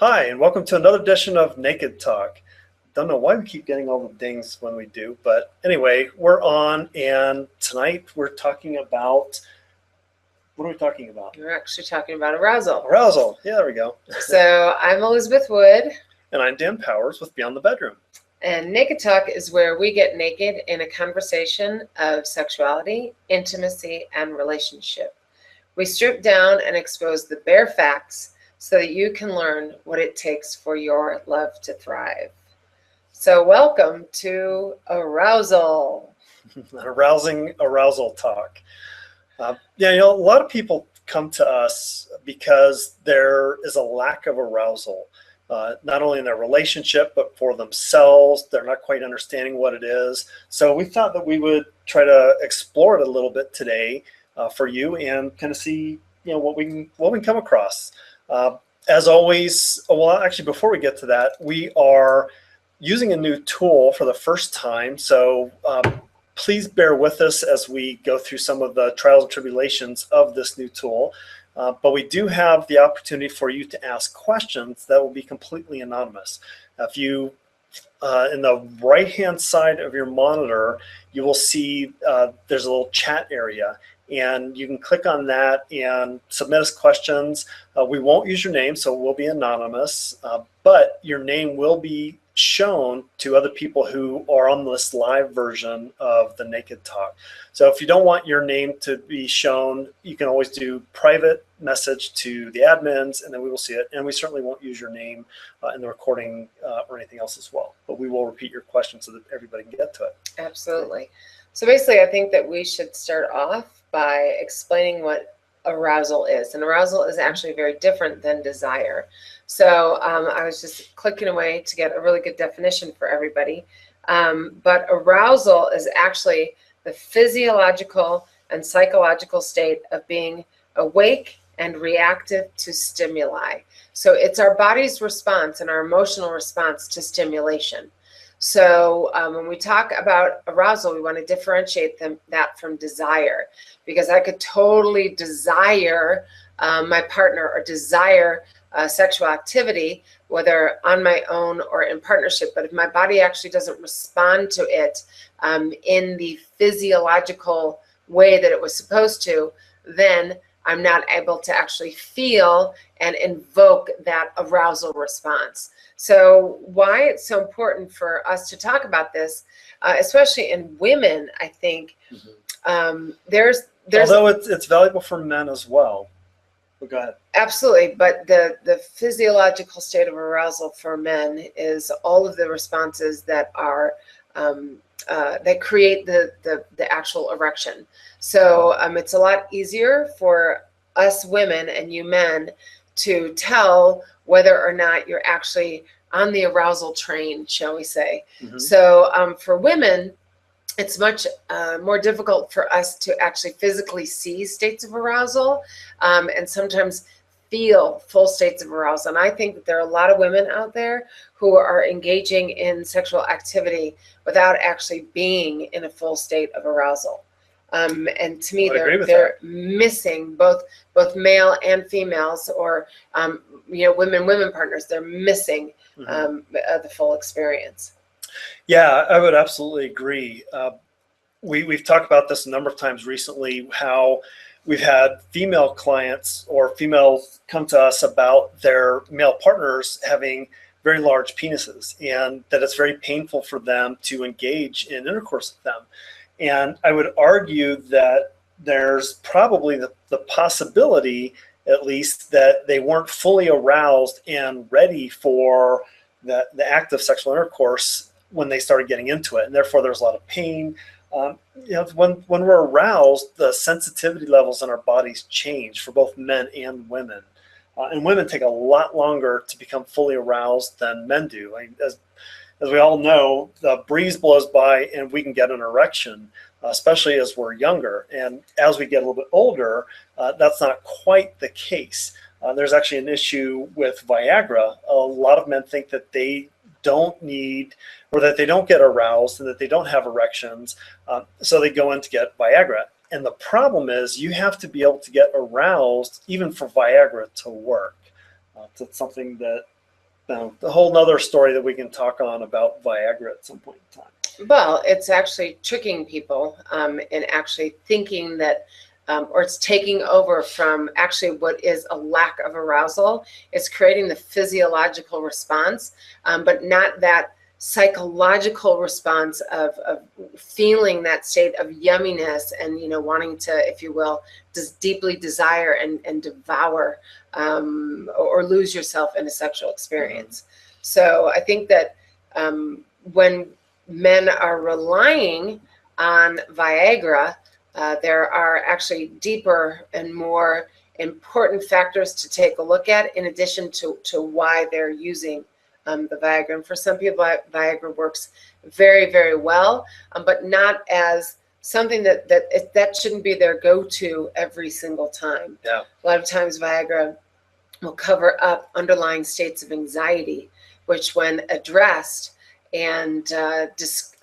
Hi, and welcome to another edition of Naked Talk. Don't know why we keep getting all the dings when we do, but anyway, we're on, and tonight we're talking about, what are we talking about? We're actually talking about arousal. Arousal. Yeah, there we go. So I'm Elizabeth Wood. And I'm Dan Powers with Beyond the Bedroom. And Naked Talk is where we get naked in a conversation of sexuality, intimacy, and relationship. We strip down and expose the bare facts so that you can learn what it takes for your love to thrive. So welcome to Arousal. An arousing arousal talk. A lot of people come to us because there is a lack of arousal, not only in their relationship, but for themselves. They're not quite understanding what it is. So we thought that we would try to explore it a little bit today for you and kind of see, what we can come across. As always, well, actually, before we get to that, we are using a new tool for the first time. So please bear with us as we go through some of the trials and tribulations of this new tool. But we do have the opportunity for you to ask questions that will be completely anonymous. If you, in the right-hand side of your monitor, you will see there's a little chat area. And you can click on that and submit us questions. We won't use your name, so it will be anonymous, but your name will be shown to other people who are on this live version of the Naked Talk. So if you don't want your name to be shown, you can always do private message to the admins, and then we will see it. And we certainly won't use your name in the recording or anything else as well. But we will repeat your question so that everybody can get to it. Absolutely. So basically, I think that we should start off by explaining what arousal is. And arousal is actually very different than desire. So I was just clicking away to get a really good definition for everybody. But arousal is actually the physiological and psychological state of being awake and reactive to stimuli. So it's our body's response and our emotional response to stimulation. So when we talk about arousal, we want to differentiate that from desire, because I could totally desire my partner or desire sexual activity, whether on my own or in partnership. But if my body actually doesn't respond to it in the physiological way that it was supposed to, then I'm not able to actually feel and invoke that arousal response. So why it's so important for us to talk about this, especially in women, I think, there's although it's valuable for men as well. But go ahead. Absolutely, but the physiological state of arousal for men is all of the responses that are that create the actual erection. So it's a lot easier for us women and you men to tell whether or not you're actually on the arousal train, shall we say. So for women, it's much more difficult for us to actually physically see states of arousal and sometimes feel full states of arousal. And I think that there are a lot of women out there who are engaging in sexual activity without actually being in a full state of arousal. And to me, they're missing both male and females, or women partners. They're missing the full experience. Yeah, I would absolutely agree. We've talked about this a number of times recently, how we've had female clients or females come to us about their male partners having very large penises, and that it's very painful for them to engage in intercourse with them. And I would argue that there's probably the possibility, at least, that they weren't fully aroused and ready for the act of sexual intercourse when they started getting into it. And therefore, there's a lot of pain. When we're aroused, the sensitivity levels in our bodies change for both men and women. And women take a lot longer to become fully aroused than men do. As we all know, the breeze blows by and we can get an erection, especially as we're younger. And as we get a little bit older, that's not quite the case. There's actually an issue with Viagra. A lot of men think that they don't need, or that they don't get aroused and that they don't have erections, so they go in to get Viagra. And the problem is you have to be able to get aroused even for Viagra to work. It's something that Now, a whole nother story that we can talk on about Viagra at some point in time. Well, it's actually tricking people in actually thinking that, or it's taking over from actually what is a lack of arousal. It's creating the physiological response, but not that psychological response of feeling that state of yumminess and, wanting to, if you will, just deeply desire and devour or lose yourself in a sexual experience. So I think that when men are relying on Viagra, there are actually deeper and more important factors to take a look at in addition to why they're using the Viagra. And for some people, Viagra works very, very well, but not as something that shouldn't be their go-to every single time. Yeah. A lot of times Viagra will cover up underlying states of anxiety, which when addressed and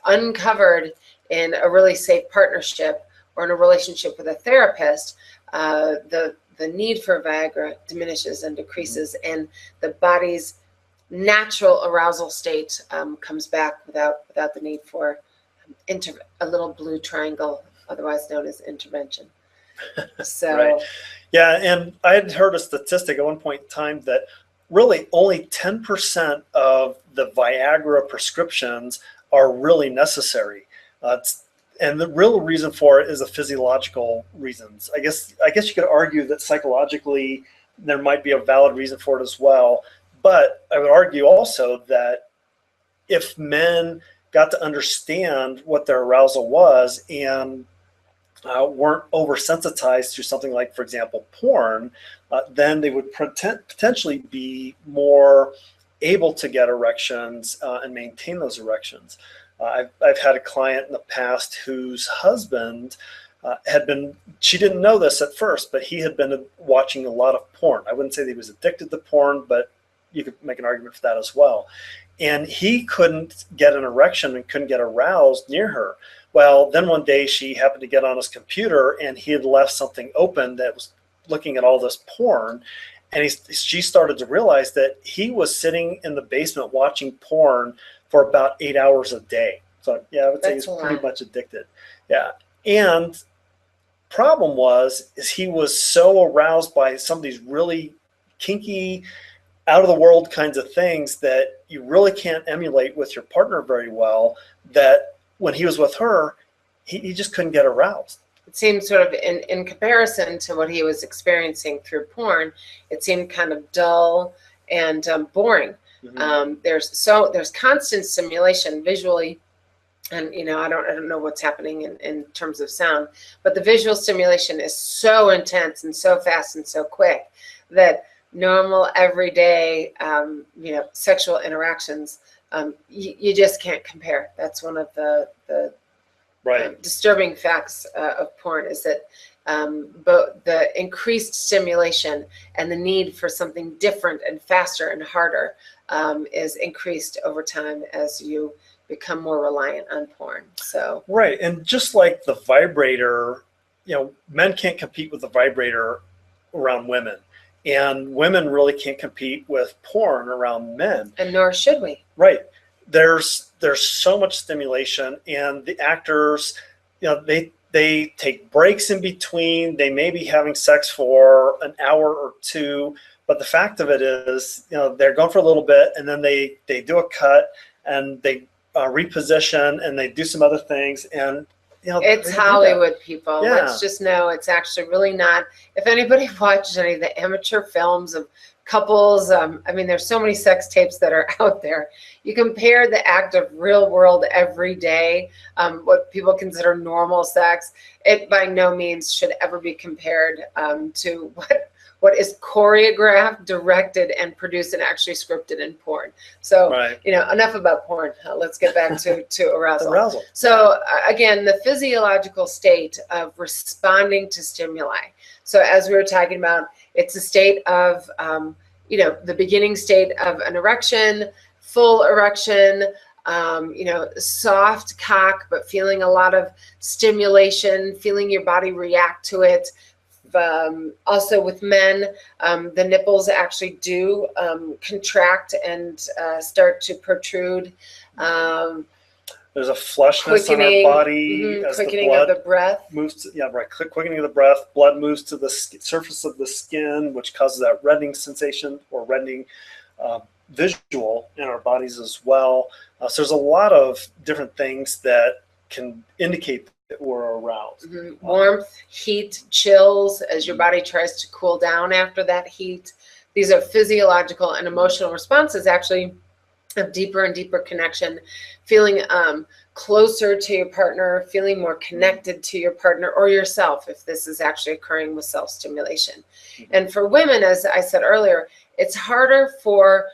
uncovered in a really safe partnership or in a relationship with a therapist, the need for Viagra diminishes and decreases, and the body's natural arousal state comes back without the need for a little blue triangle, otherwise known as intervention. So, right. Yeah, and I had heard a statistic at one point in time that really only 10% of the Viagra prescriptions are really necessary. And the real reason for it is the physiological reasons. I guess you could argue that psychologically there might be a valid reason for it as well. But I would argue also that if men got to understand what their arousal was and weren't oversensitized to something like, for example, porn, then they would potentially be more able to get erections and maintain those erections. I've had a client in the past whose husband she didn't know this at first, but he had been watching a lot of porn. I wouldn't say that he was addicted to porn, but you could make an argument for that as well. And he couldn't get an erection and couldn't get aroused near her. Well, then one day she happened to get on his computer and he had left something open that was looking at all this porn. And she started to realize that he was sitting in the basement watching porn for about 8 hours a day. So yeah, I would say he's pretty much addicted. Yeah. And problem is he was so aroused by some of these really kinky, out of the world kinds of things that you really can't emulate with your partner very well, that when he was with her, he just couldn't get aroused. It seemed sort of in comparison to what he was experiencing through porn, it seemed kind of dull and boring. Mm-hmm. There's constant stimulation visually, and I don't know what's happening in terms of sound, but the visual stimulation is so intense and so fast and so quick that normal everyday sexual interactions you just can't compare. That's one of the right. Disturbing facts of porn is that both the increased stimulation and the need for something different and faster and harder is increased over time as you become more reliant on porn. So right, and just like the vibrator, men can't compete with the vibrator around women. And women really can't compete with porn around men. And nor should we. Right. There's so much stimulation, and the actors, they take breaks in between. They may be having sex for an hour or two, but the fact of it is, they're going for a little bit, and then they do a cut, and they reposition, and they do some other things, and it's Hollywood, people. Yeah. Let's just know it's actually really not. If anybody watches any of the amateur films of couples, there's so many sex tapes that are out there. You compare the act of real world everyday, what people consider normal sex, it by no means should ever be compared to what is choreographed, directed, and produced and actually scripted in porn. So, right. Enough about porn. Let's get back to arousal. Arousal. So again, the physiological state of responding to stimuli. So as we were talking about, it's a state of, the beginning state of an erection, full erection, soft cock, but feeling a lot of stimulation, feeling your body react to it, Also with men, the nipples actually do contract and start to protrude. There's a flushness on our body as the blood of the breath moves to, quickening of the breath. Blood moves to the surface of the skin, which causes that reddening sensation or reddening visual in our bodies as well. So there's a lot of different things that can indicate that we're aroused. Warmth, heat, chills as your body tries to cool down after that heat. These are physiological and emotional responses actually of deeper and deeper connection, feeling closer to your partner, feeling more connected to your partner or yourself if this is actually occurring with self-stimulation. And for women, as I said earlier, it's harder for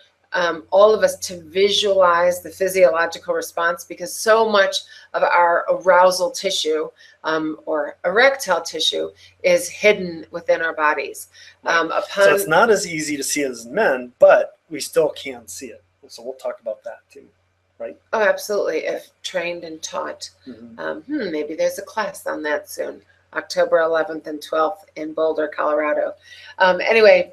all of us to visualize the physiological response because so much of our arousal tissue or erectile tissue is hidden within our bodies. So it's not as easy to see as men, but we still can see it. So we'll talk about that too, right? Oh, absolutely. If trained and taught. Maybe there's a class on that soon, October 11th and 12th in Boulder, Colorado. Anyway,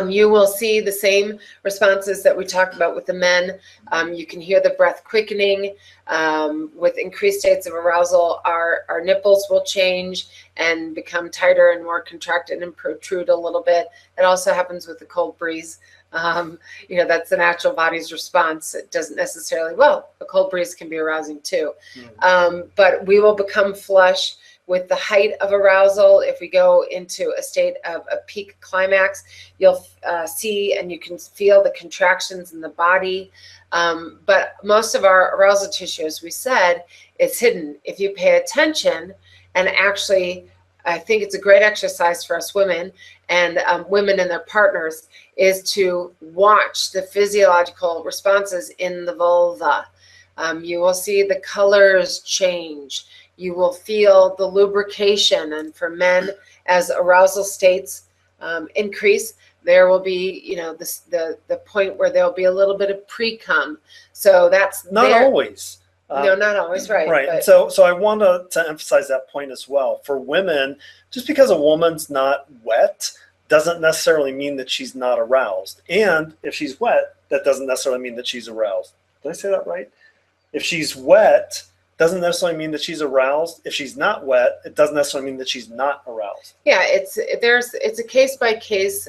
you will see the same responses that we talked about with the men. You can hear the breath quickening. With increased states of arousal, our nipples will change and become tighter and more contracted and protrude a little bit. It also happens with the cold breeze. That's the natural body's response. It doesn't necessarily, a cold breeze can be arousing too. But we will become flush with the height of arousal. If we go into a state of a peak climax, you'll see and you can feel the contractions in the body. But most of our arousal tissue, as we said, is hidden. If you pay attention, and actually, I think it's a great exercise for us women and women and their partners is to watch the physiological responses in the vulva. You will see the colors change. You will feel the lubrication. And for men, as arousal states increase, there will be, the point where there'll be a little bit of pre-cum. So that's not always. No, not always, right. Right. And so I want to emphasize that point as well. For women, just because a woman's not wet doesn't necessarily mean that she's not aroused. And if she's wet, that doesn't necessarily mean that she's aroused. Did I say that right? If she's wet, doesn't necessarily mean that she's aroused. If she's not wet, it doesn't necessarily mean that she's not aroused. Yeah, it's a case-by-case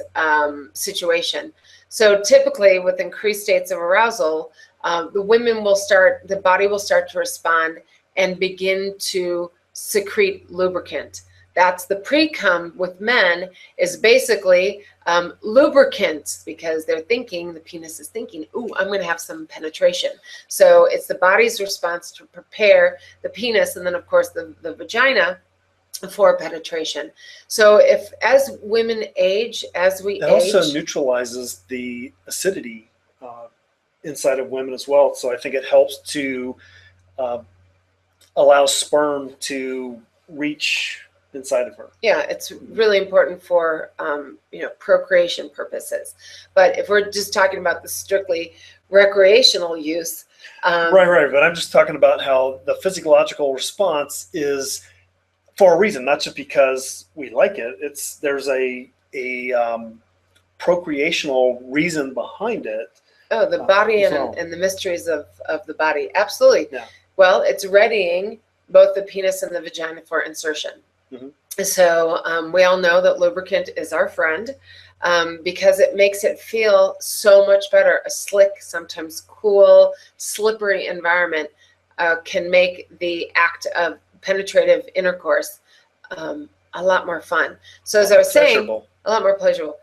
situation. So typically with increased states of arousal, the body will start to respond and begin to secrete lubricant. That's the pre-cum with men is basically lubricant because the penis is thinking, ooh, I'm going to have some penetration. So it's the body's response to prepare the penis and then, of course, the vagina for penetration. So as women age, it also neutralizes the acidity inside of women as well. So I think it helps to allow sperm to reach inside of her. Yeah, it's really important for procreation purposes. But if we're just talking about the strictly recreational use, right. But I'm just talking about how the physiological response is for a reason, not just because we like it. There's a procreational reason behind it. Oh, the body and the mysteries of the body. Absolutely. Yeah. Well, it's readying both the penis and the vagina for insertion. So we all know that lubricant is our friend because it makes it feel so much better. A slick, sometimes cool, slippery environment can make the act of penetrative intercourse a lot more fun. So as I was saying, a lot more pleasurable.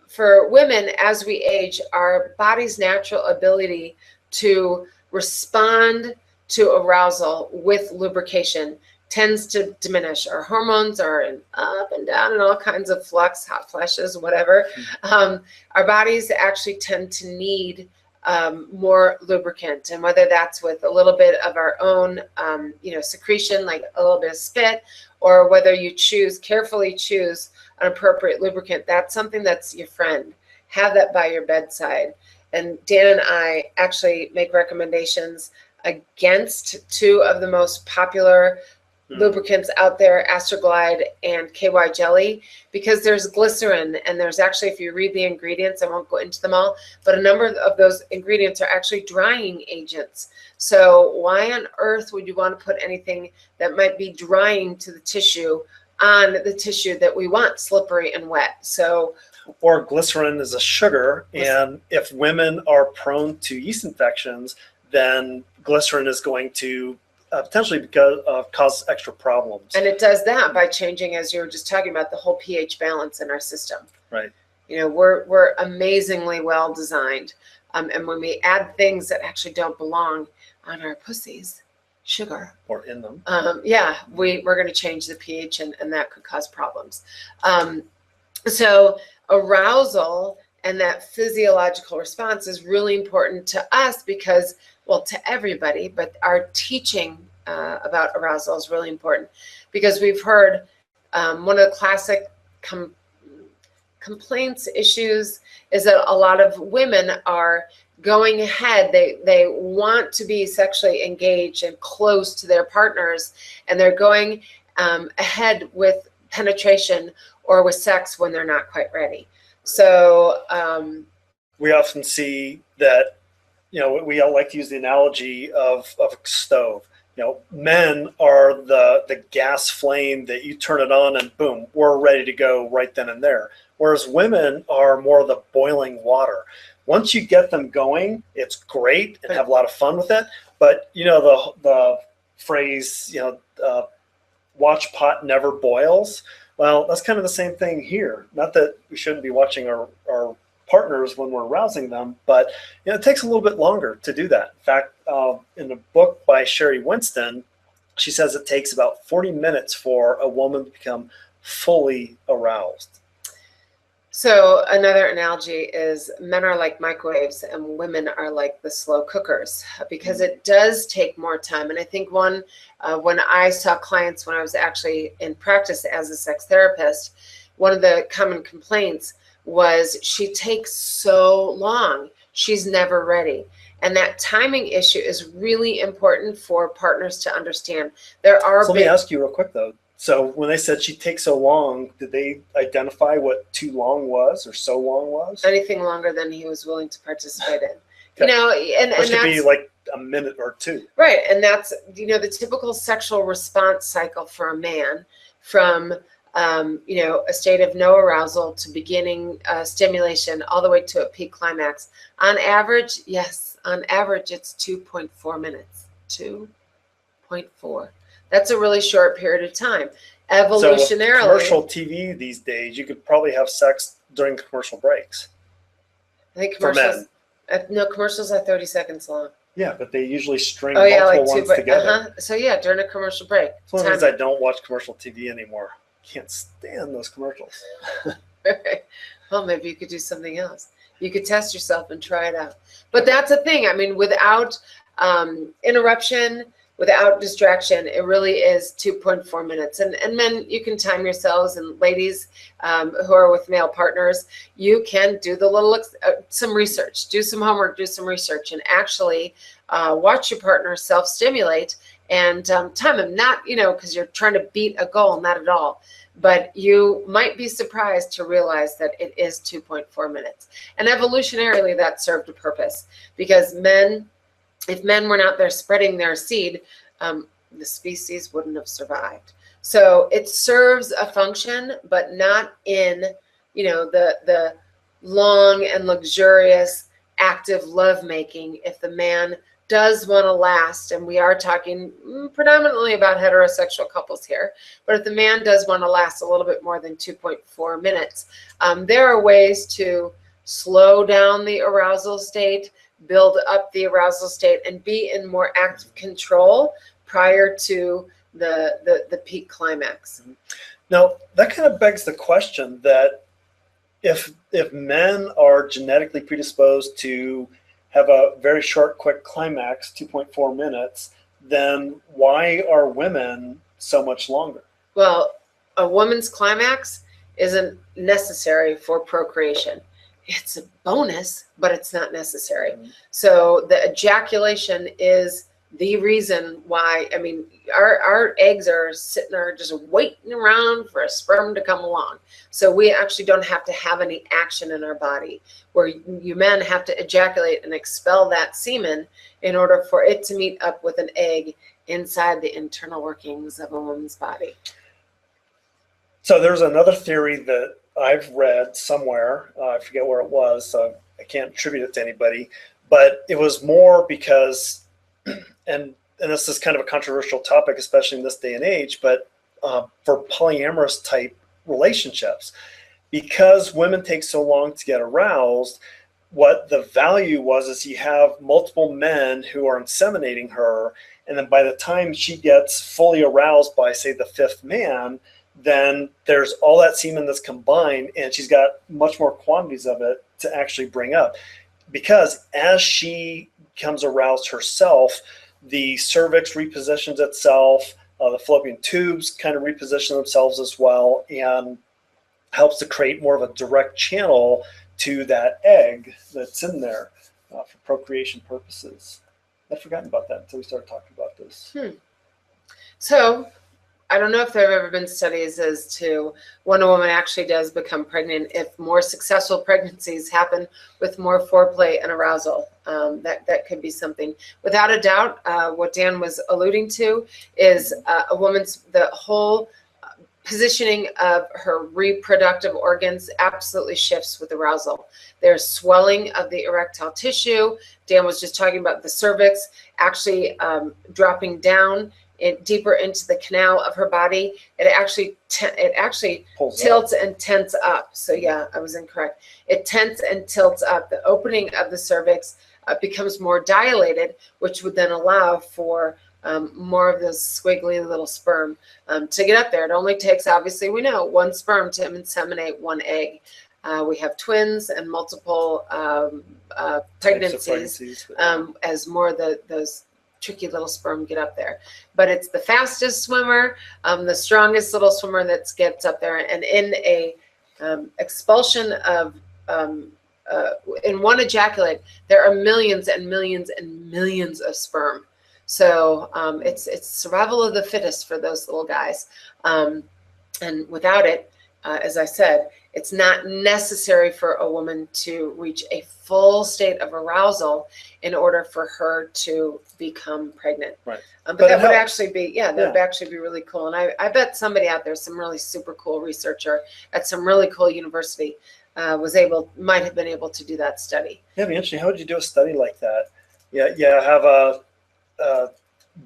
For women, as we age, our body's natural ability to respond to arousal with lubrication tends to diminish. Our hormones are up and down and all kinds of flux, hot flashes, whatever. Our bodies actually tend to need more lubricant, and whether that's with a little bit of our own, secretion, like a little bit of spit, or whether you carefully choose an appropriate lubricant, that's something that's your friend. Have that by your bedside. And Dan and I actually make recommendations against two of the most popular lubricants out there, Astroglide and KY jelly, because there's glycerin, and there's actually, if you read the ingredients, I won't go into them all, but a number of those ingredients are actually drying agents. So why on earth would you want to put anything that might be drying to the tissue on the tissue that we want slippery and wet? So, or glycerin is a sugar, and if women are prone to yeast infections, then glycerin is going to potentially cause extra problems. And it does that by changing, as you were just talking about, the whole pH balance in our system. Right. You know, we're amazingly well designed. And when we add things that actually don't belong on our pussies, sugar, or in them, we're going to change the pH, and that could cause problems. So arousal and that physiological response is really important to us because, well, to everybody, but our teaching about arousal is really important because we've heard one of the classic complaints, issues, is that a lot of women are going ahead. They want to be sexually engaged and close to their partners, and they're going ahead with penetration or with sex when they're not quite ready. So we often see that, you know, we all like to use the analogy of a stove. You know, men are the gas flame that you turn it on and boom, we're ready to go right then and there. Whereas women are more of the boiling water. Once you get them going, it's great and have a lot of fun with it. But, you know, the phrase, you know, watch pot never boils. Well, that's kind of the same thing here. Not that we shouldn't be watching our partners when we're arousing them, but you know, it takes a little bit longer to do that. In fact, in a book by Sherry Winston, she says it takes about 40 minutes for a woman to become fully aroused. So another analogy is men are like microwaves and women are like the slow cookers, because it does take more time. And I think when I saw clients when I was actually in practice as a sex therapist, one of the common complaints was she takes so long, she's never ready. And that timing issue is really important for partners to understand. There are so let me ask you real quick though. So when they said she takes so long, did they identify what too long was or so long was? Anything longer than he was willing to participate in. Okay. You know, and Which could be like a minute or two. Right. And that's, you know, the typical sexual response cycle for a man from, you know, a state of no arousal to beginning stimulation all the way to a peak climax. On average, yes, on average, it's 2.4 minutes. 2.4. That's a really short period of time. Evolutionarily. So commercial TV these days, you could probably have sex during commercial breaks. I think commercials. No, commercials are 30 seconds long. Yeah, but they usually string multiple ones together. So yeah, during a commercial break. It's one of the reasons I don't watch commercial TV anymore. Can't stand those commercials. Well, maybe you could do something else. You could test yourself and try it out. But that's the thing. I mean, without interruption, without distraction, it really is 2.4 minutes. And men, you can time yourselves, and ladies who are with male partners, you can do the little some research, do some homework, do some research, and actually watch your partner self-stimulate and time them. Not, you know, because you're trying to beat a goal, not at all. But you might be surprised to realize that it is 2.4 minutes. And evolutionarily, that served a purpose, because men, if men were not there spreading their seed, the species wouldn't have survived. So it serves a function, but not in, you know, the long and luxurious active lovemaking. If the man does want to last, and we are talking predominantly about heterosexual couples here, but if the man does want to last a little bit more than 2.4 minutes, there are ways to slow down the arousal state, build up the arousal state, and be in more active control prior to the peak climax. Now, that kind of begs the question that if men are genetically predisposed to have a very short, quick climax, 2.4 minutes, then why are women so much longer? Well, a woman's climax isn't necessary for procreation. It's a bonus, but it's not necessary. So the ejaculation is the reason why, I mean, our eggs are sitting there just waiting around for a sperm to come along. So we actually don't have to have any action in our body, where you men have to ejaculate and expel that semen in order for it to meet up with an egg inside the internal workings of a woman's body. So there's another theory that I've read somewhere. I forget where it was, so I can't attribute it to anybody. But it was more because, and this is kind of a controversial topic, especially in this day and age, but for polyamorous type relationships, because women take so long to get aroused, what the value was is you have multiple men who are inseminating her, and then by the time she gets fully aroused by, say, the fifth man, then there's all that semen that's combined, and she's got much more quantities of it to actually bring up. Because as she becomes aroused herself, the cervix repositions itself, the fallopian tubes kind of reposition themselves as well, and helps to create more of a direct channel to that egg that's in there for procreation purposes. I'd forgotten about that until we started talking about this. So I don't know if there have ever been studies as to when a woman actually does become pregnant, if more successful pregnancies happen with more foreplay and arousal. That could be something. Without a doubt, what Dan was alluding to is a woman's, the whole positioning of her reproductive organs absolutely shifts with arousal. There's swelling of the erectile tissue. Dan was just talking about the cervix actually dropping down deeper into the canal of her body. It actually tilts and tenses up. So yeah, I was incorrect. It tenses and tilts up. The opening of the cervix becomes more dilated, which would then allow for more of this squiggly little sperm to get up there. It only takes, obviously, we know, one sperm to inseminate one egg. We have twins and multiple pregnancies as more of those tricky little sperm get up there. But it's the fastest swimmer, the strongest little swimmer that gets up there. And in a expulsion of, in one ejaculate, there are millions and millions and millions of sperm. So it's survival of the fittest for those little guys. And without it, as I said, it's not necessary for a woman to reach a full state of arousal in order for her to become pregnant. Right. But that would actually be, that would actually be really cool. And I bet somebody out there, some really super cool researcher at some really cool university, might have been able to do that study. Yeah, it'd be interesting. How would you do a study like that? Yeah, have a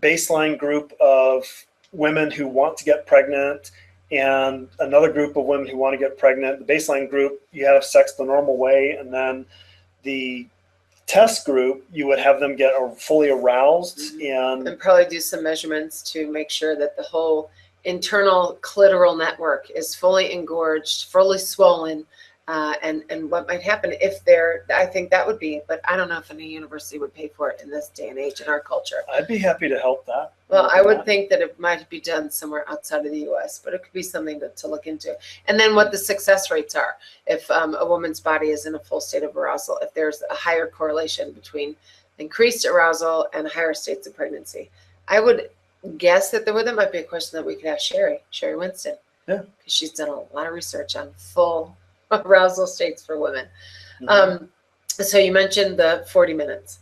baseline group of women who want to get pregnant and another group of women who want to get pregnant. The baseline group, you have sex the normal way, and then the test group, you would have them get fully aroused and probably do some measurements to make sure that the whole internal clitoral network is fully engorged, fully swollen. And what might happen if I think that would be, but I don't know if any university would pay for it in this day and age in our culture. I'd be happy to help that. Well, I would think that it might be done somewhere outside of the U.S., but it could be something to look into. And then what the success rates are, if a woman's body is in a full state of arousal, if there's a higher correlation between increased arousal and higher states of pregnancy. I would guess that that might be a question that we could ask Sherry Winston. Yeah. Because she's done a lot of research on full arousal states for women. So you mentioned the 40 minutes.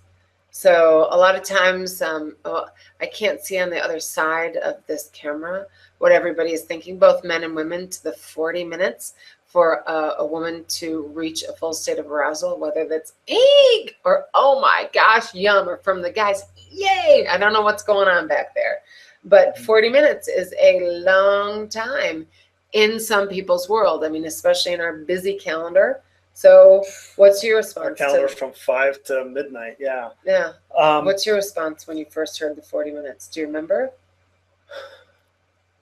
So a lot of times, I can't see on the other side of this camera what everybody is thinking, both men and women, to the 40 minutes for a woman to reach a full state of arousal, whether that's eek or oh my gosh, yum, or from the guys, yay. I don't know what's going on back there. But 40 minutes is a long time in some people's world. I mean, especially in our busy calendar. So what's your response? Our calendar's from 5 to midnight. Yeah. Yeah. What's your response when you first heard the 40 minutes? Do you remember?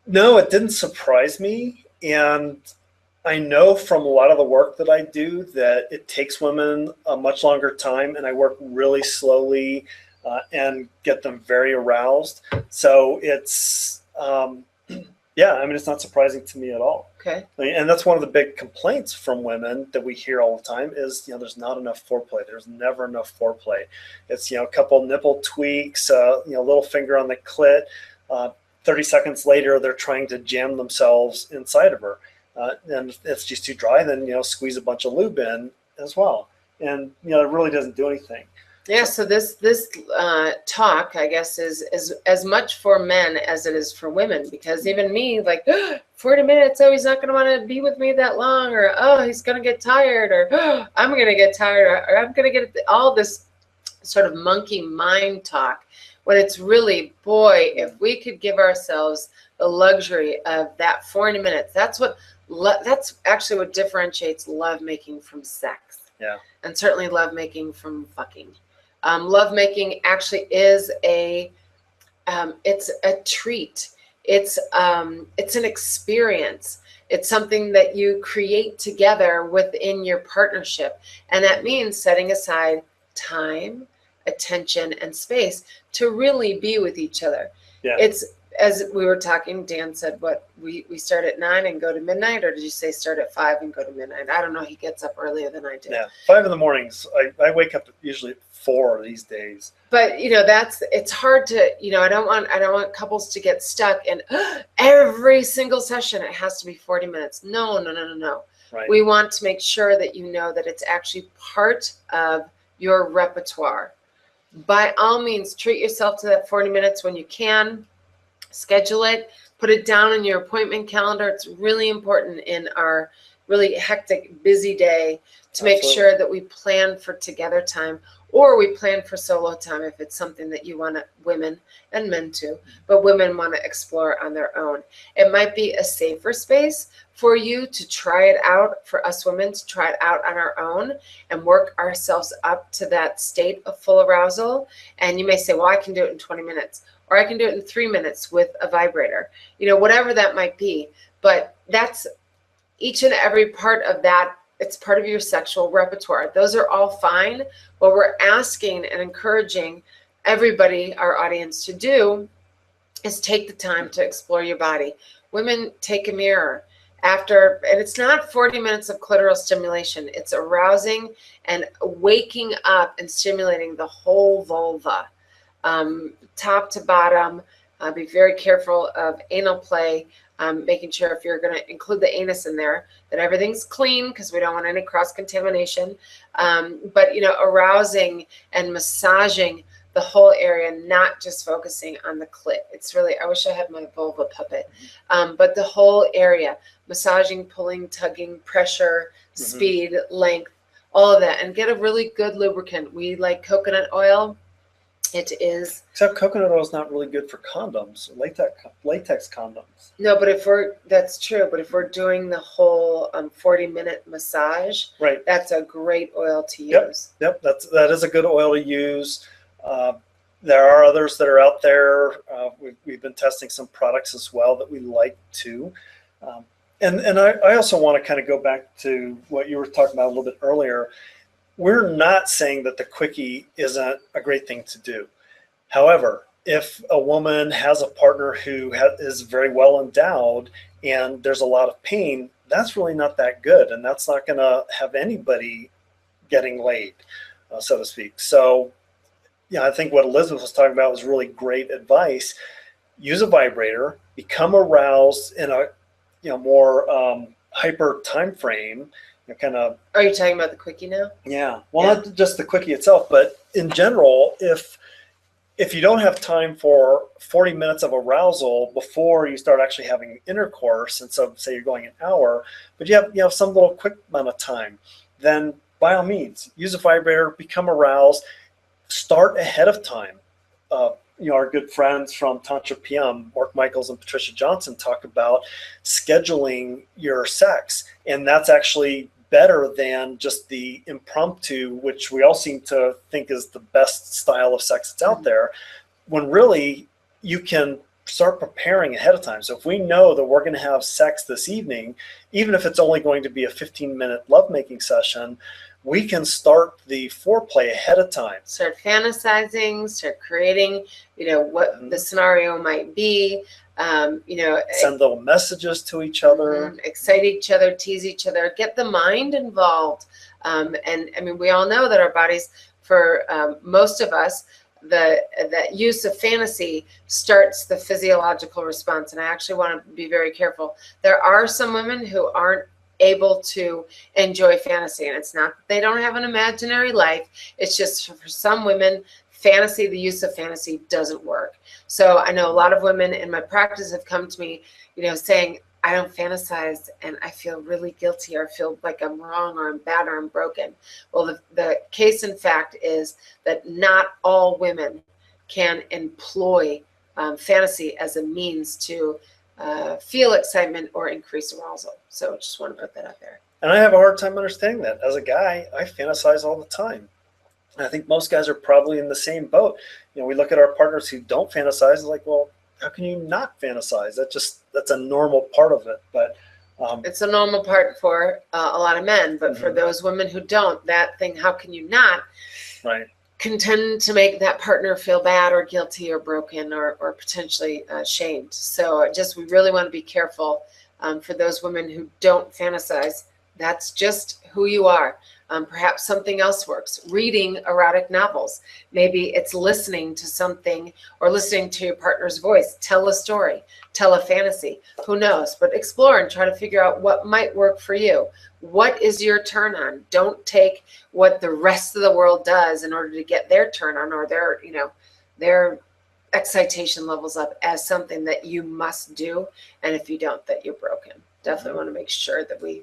No, it didn't surprise me. And I know from a lot of the work that I do that it takes women a much longer time, and I work really slowly and get them very aroused. So it's, yeah, I mean, it's not surprising to me at all. Okay. And that's one of the big complaints from women that we hear all the time is, there's not enough foreplay. There's never enough foreplay. It's, a couple nipple tweaks, little finger on the clit. 30 seconds later, they're trying to jam themselves inside of her. And if it's just too dry, then, squeeze a bunch of lube in as well. And, it really doesn't do anything. Yeah, so this talk, I guess, is as much for men as it is for women, because even me, like, 40 minutes, oh, he's not going to want to be with me that long, or, oh, he's going to get tired, or, oh, I'm going to get tired, or I'm going to get all this sort of monkey mind talk, when it's really, boy, if we could give ourselves the luxury of that 40 minutes, that's actually what differentiates lovemaking from sex. Yeah. And certainly lovemaking from fucking. Lovemaking actually is it's a treat. It's an experience. It's something that you create together within your partnership. And that means setting aside time, attention, and space to really be with each other. Yeah. It's, as we were talking, Dan said, what, we start at 9 and go to midnight, or did you say start at 5 and go to midnight? I don't know. He gets up earlier than I do. Yeah, 5 in the mornings. I wake up usually at 4 these days. But it's hard to, I don't want couples to get stuck in every single session it has to be 40 minutes. No. Right. We want to make sure that that it's actually part of your repertoire. By all means, treat yourself to that 40 minutes when you can. Schedule it, put it down in your appointment calendar. It's really important in our really hectic, busy day to make sure that we plan for together time, or we plan for solo time if it's something that you want women and men too, but women want to explore on their own. It might be a safer space for you to try it out, for us women to try it out on our own and work ourselves up to that state of full arousal. And you may say, well, I can do it in 20 minutes. Or I can do it in 3 minutes with a vibrator, whatever that might be. But that's each and every part of that. It's part of your sexual repertoire. Those are all fine. What we're asking and encouraging everybody, our audience, to do is take the time to explore your body. Women, take a mirror after, and it's not 40 minutes of clitoral stimulation. It's arousing and waking up and stimulating the whole vulva. Top to bottom. Be very careful of anal play, making sure if you're going to include the anus in there that everything's clean, because we don't want any cross-contamination. But arousing and massaging the whole area, not just focusing on the clit. It's really, I wish I had my vulva puppet, but the whole area, massaging, pulling, tugging, pressure, speed, length, all of that, and get a really good lubricant. We like coconut oil. It is. Except coconut oil is not really good for condoms, latex condoms. No, but that's true. But if we're doing the whole 40-minute massage, right, that's a great oil to use. Yep, that is a good oil to use. There are others that are out there. We've been testing some products as well that we like too. And I also want to kind of go back to what you were talking about a little bit earlier. We're not saying that the quickie isn't a great thing to do. However, if a woman has a partner who is very well endowed and there's a lot of pain, that's really not that good. And that's not going to have anybody getting laid, so to speak. So, I think what Elizabeth was talking about was really great advice. Use a vibrator, become aroused in a more hyper time frame. Are you talking about the quickie now? Yeah. Well, not just the quickie itself, but in general, if you don't have time for 40 minutes of arousal before you start actually having intercourse, and so say you're going an hour, but you have some little quick amount of time, then by all means, use a vibrator, become aroused, start ahead of time. Our good friends from Tantra PM, Mark Michaels and Patricia Johnson, talk about scheduling your sex, and that's actually better than just the impromptu, which we all seem to think is the best style of sex that's out there, when really you can start preparing ahead of time. So if we know that we're going to have sex this evening, even if it's only going to be a 15-minute lovemaking session, we can start the foreplay ahead of time. Start fantasizing, start creating, what the scenario might be. Send little messages to each other. Excite each other, tease each other, get the mind involved. And I mean, we all know that our bodies, for most of us, that use of fantasy starts the physiological response. And I actually want to be very careful. There are some women who aren't able to enjoy fantasy, and it's not that they don't have an imaginary life. It's just for some women, fantasy, the use of fantasy doesn't work. So I know a lot of women in my practice have come to me, saying, I don't fantasize and I feel really guilty, or feel like I'm wrong, or I'm bad, or I'm broken. Well, the case in fact is that not all women can employ fantasy as a means to feel excitement or increase arousal. So just want to put that out there. And I have a hard time understanding that. As a guy, I fantasize all the time. And I think most guys are probably in the same boat. We look at our partners who don't fantasize, it's like, well, how can you not fantasize? That's a normal part of it. But it's a normal part for a lot of men, but for those women who don't, that thing, how can you not, right, can tend to make that partner feel bad or guilty or broken or potentially shamed. So we really want to be careful for those women who don't fantasize. That's just who you are. Perhaps something else works. Reading erotic novels. Maybe it's listening to something, or listening to your partner's voice. Tell a story. Tell a fantasy. Who knows? But explore and try to figure out what might work for you. What is your turn on? Don't take what the rest of the world does in order to get their turn on, or their excitation levels up, as something that you must do. And if you don't, that you're broken. Definitely want to make sure that we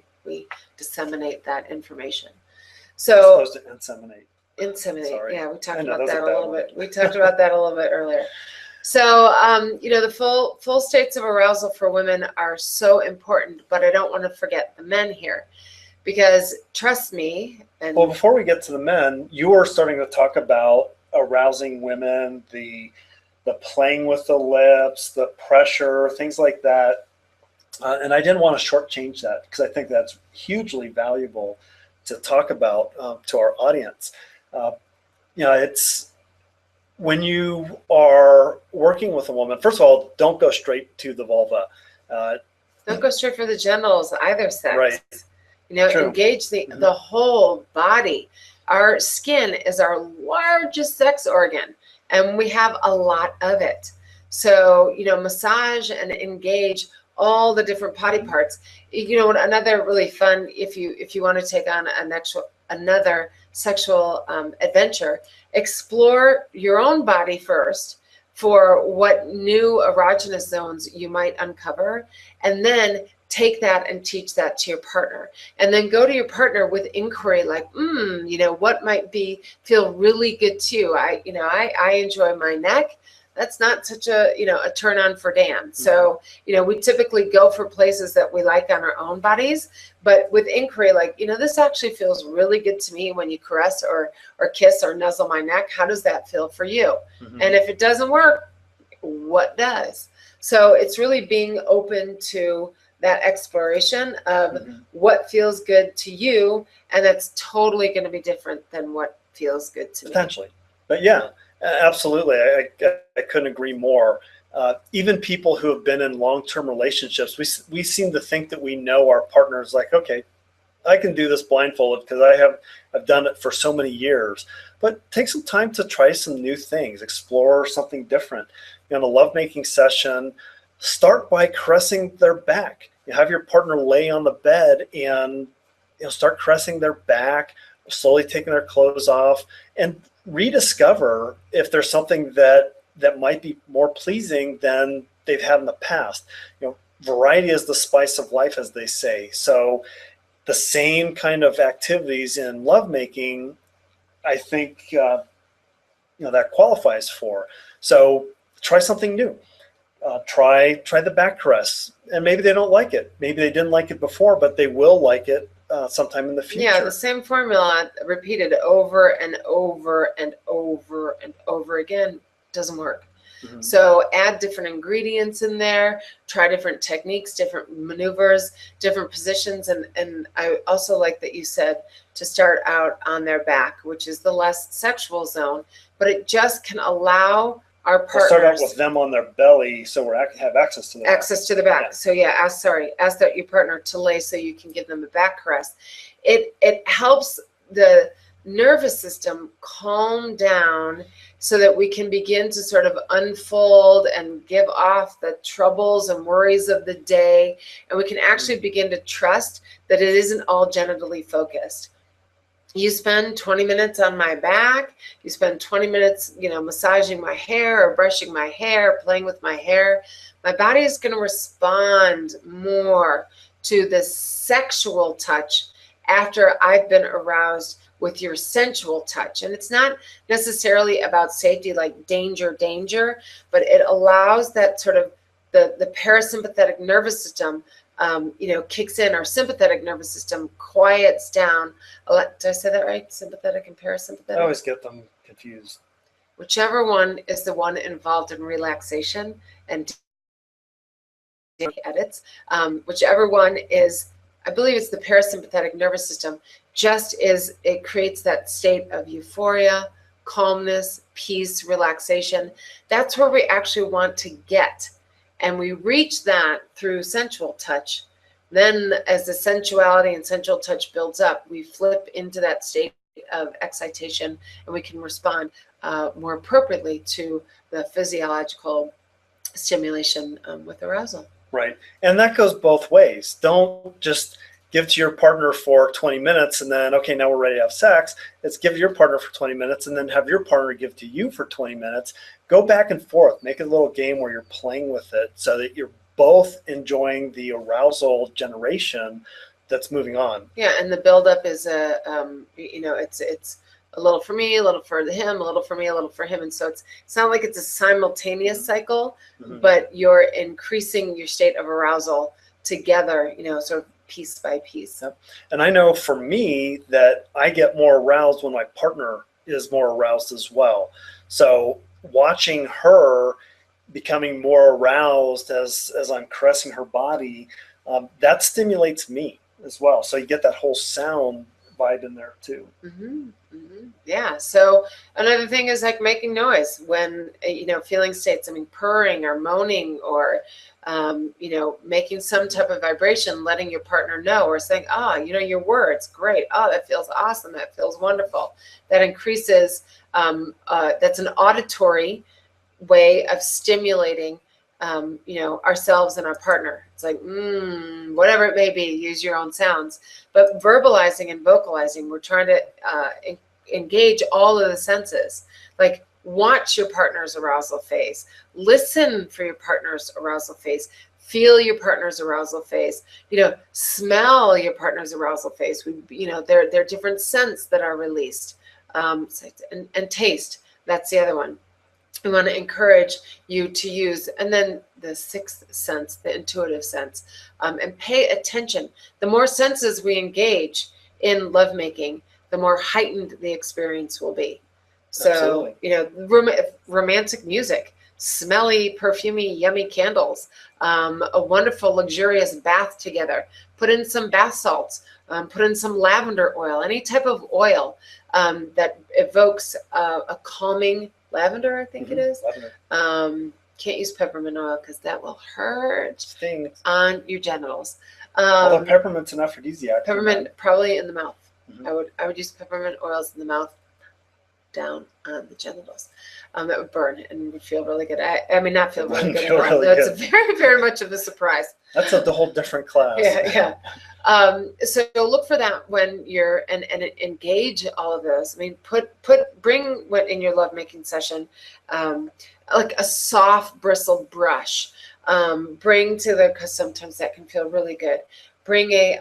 disseminate that information. So, supposed to inseminate. Sorry. Yeah, we talked about that a little bit. We talked about that a little bit earlier. So, the full states of arousal for women are so important, but I don't want to forget the men here, because trust me. Well, before we get to the men, you were starting to talk about arousing women, the playing with the lips, the pressure, things like that. And I didn't want to shortchange that, because I think that's hugely valuable to talk about to our audience. It's when you are working with a woman, first of all, don't go straight to the vulva. Don't go straight for the genitals, either sex. Right. True. Engage the whole body. Our skin is our largest sex organ, and we have a lot of it. So, massage and engage all the different body parts. Another really fun, if you want to take on another sexual adventure, explore your own body first for what new erogenous zones you might uncover, and then take that and teach that to your partner. And then go to your partner with inquiry like, what might feel really good to you? I enjoy my neck. That's not such a turn on for Dan. So, we typically go for places that we like on our own bodies, but with inquiry, like, this actually feels really good to me when you caress or kiss or nuzzle my neck. How does that feel for you? And if it doesn't work, what does? So it's really being open to that exploration of what feels good to you. And that's totally going to be different than what feels good to me. Potentially. But yeah. Absolutely. I couldn't agree more. Even people who have been in long-term relationships, we seem to think that we know our partners, like, okay, I can do this blindfolded because I've done it for so many years. But take some time to try some new things, explore something different. In a lovemaking session, start by caressing their back. You have your partner lay on the bed and start caressing their back, slowly taking their clothes off, and rediscover if there's something that might be more pleasing than they've had in the past. Variety is the spice of life, as they say. So the same kind of activities in lovemaking, I think, that qualifies for. So try something new. Try the back caress, and maybe they don't like it. Maybe they didn't like it before, but they will like it sometime in the future. Yeah, the same formula repeated over and over and over and over again doesn't work. Mhm. So add different ingredients in there, try different techniques, different maneuvers, different positions. And I also like that you said to start out on their back, which is the less sexual zone, but it just can allow our We'll start out partners with them on their belly, so we have access to the back. access to the back. Yeah. So yeah, ask that your partner to lay so you can give them a back caress. It helps the nervous system calm down so that we can begin to sort of unfold and give off the troubles and worries of the day, and we can actually begin to trust that it isn't all genitally focused. You spend 20 minutes on my back, you spend 20 minutes, massaging my hair or brushing my hair, playing with my hair. My body is going to respond more to this sexual touch after I've been aroused with your sensual touch. And it's not necessarily about safety, like danger, but it allows that sort of the parasympathetic nervous system kicks in. Our sympathetic nervous system quiets down. Did I say that right? Sympathetic and parasympathetic? I always get them confused. Whichever one is the one involved in relaxation and edits, whichever one is, I believe it's the parasympathetic nervous system, it creates that state of euphoria, calmness, peace, relaxation. That's where we actually want to get. And we reach that through sensual touch. Then as the sensuality and sensual touch builds up, we flip into that state of excitation, and we can respond more appropriately to the physiological stimulation with arousal. Right. And that goes both ways. Don't just give to your partner for 20 minutes and then, okay, now we're ready to have sex. It's give your partner for 20 minutes and then have your partner give to you for 20 minutes. Go back and forth. Make a little game where you're playing with it so that you're both enjoying the arousal generation that's moving on. Yeah, and the buildup is it's a little for me, a little for him, a little for me, a little for him. And so it's not like it's a simultaneous cycle, but you're increasing your state of arousal together, sort of piece by piece. Yep. And I know for me that I get more aroused when my partner is more aroused as well. So watching her becoming more aroused as I'm caressing her body, that stimulates me as well. So you get that whole sound vibe in there too. Yeah. So another thing is like making noise when, feeling states, purring or moaning or, making some type of vibration, letting your partner know, or saying, your words, great. Oh, that feels awesome. That feels wonderful. That increases, that's an auditory way of stimulating, ourselves and our partner. It's like, whatever it may be, use your own sounds. But verbalizing and vocalizing, we're trying to engage all of the senses. Like, watch your partner's arousal phase. Listen for your partner's arousal phase. Feel your partner's arousal phase. Smell your partner's arousal phase. There are different scents that are released. And taste. That's the other one. We want to encourage you to use, and then the sixth sense, the intuitive sense, and pay attention. The more senses we engage in lovemaking, the more heightened the experience will be. So, romantic music, smelly, perfumey, yummy candles, a wonderful, luxurious bath together. Put in some bath salts, put in some lavender oil, any type of oil that evokes a calming. Lavender, I think it is. Can't use peppermint oil because that will hurt on your genitals. Although peppermint's an aphrodisiac. Peppermint probably in the mouth. I would use peppermint oils in the mouth, down on the genitals. That would burn and would feel really good. Not feel really good. It's very, very much of a surprise. That's the whole different class. Yeah. So look for that when you're and engage all of those. Bring what in your lovemaking session, like a soft bristled brush. Bring to because sometimes that can feel really good. Bring a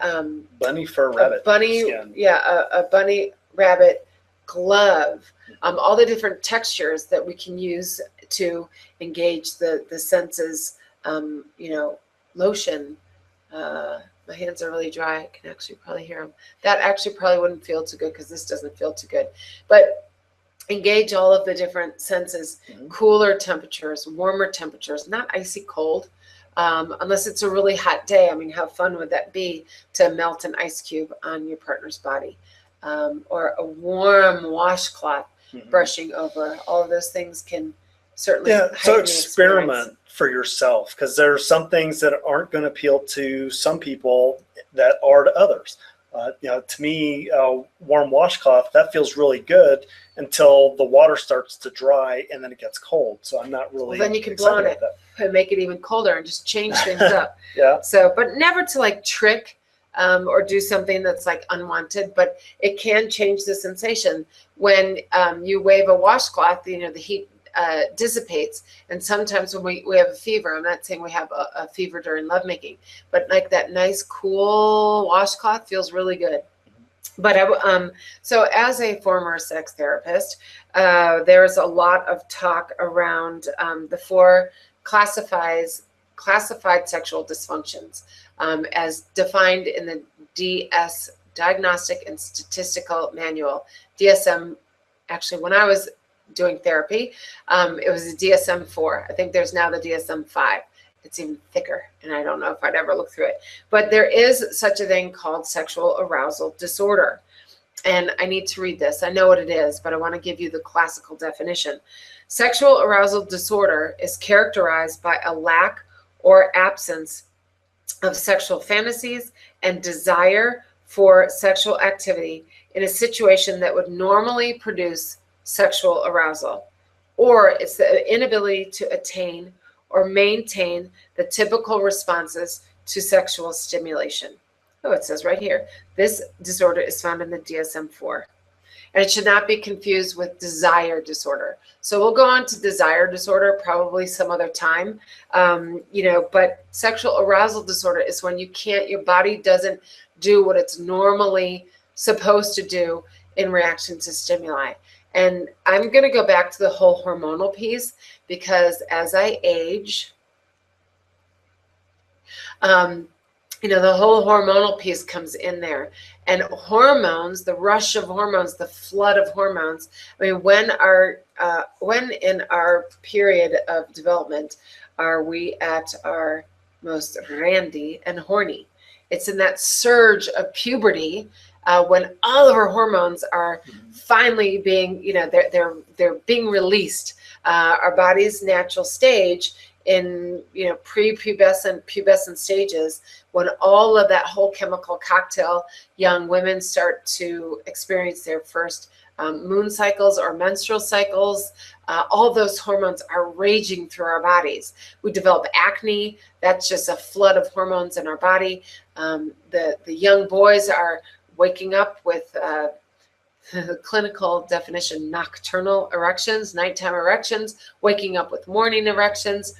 bunny fur rabbit. A bunny rabbit glove. All the different textures that we can use to engage the senses. Lotion. My hands are really dry. I can actually probably hear them. That actually probably wouldn't feel too good because this doesn't feel too good. But engage all of the different senses, Mhm. cooler temperatures, warmer temperatures, not icy cold, unless it's a really hot day. I mean, how fun would that be to melt an ice cube on your partner's body, or a warm washcloth Mhm. brushing over? All of those things can certainly Yeah, so heighten the experience. experiment for yourself, because there are some things that aren't going to appeal to some people that are to others. To me, warm washcloth, that feels really good until the water starts to dry and then it gets cold. So I'm not really Well, then you can blow on excited it about and make it even colder and just change things up. Yeah. So, but never to like trick or do something that's like unwanted, but it can change the sensation. When you wave a washcloth, the heat dissipates. And sometimes when we have a fever, I'm not saying we have a fever during lovemaking, but like that nice cool washcloth feels really good. But so as a former sex therapist, there's a lot of talk around the four classified sexual dysfunctions, as defined in the DS Diagnostic and Statistical Manual, DSM. Actually, when I was doing therapy, it was a DSM-4. I think there's now the DSM-5. It's even thicker, and I don't know if I'd ever look through it. But there is such a thing called sexual arousal disorder. And I need to read this. I know what it is, but I want to give you the classical definition. Sexual arousal disorder is characterized by a lack or absence of sexual fantasies and desire for sexual activity in a situation that would normally produce sexual arousal, or it's the inability to attain or maintain the typical responses to sexual stimulation. Oh, it says right here, this disorder is found in the DSM-4. And it should not be confused with desire disorder. So we'll go on to desire disorder probably some other time. But sexual arousal disorder is when your body doesn't do what it's normally supposed to do in reaction to stimuli. And I'm going to go back to the whole hormonal piece, because as I age, the whole hormonal piece comes in there. And hormones, the rush of hormones, the flood of hormones. I mean, when in our period of development are we at our most randy and horny? It's in that surge of puberty, when all of our hormones are finally being, they're being released. Our body's natural stage in pubescent stages, when all of that whole chemical cocktail, young women start to experience their first moon cycles or menstrual cycles. All those hormones are raging through our bodies. We develop acne. That's just a flood of hormones in our body. The young boys are waking up with the clinical definition, nocturnal erections, nighttime erections, waking up with morning erections.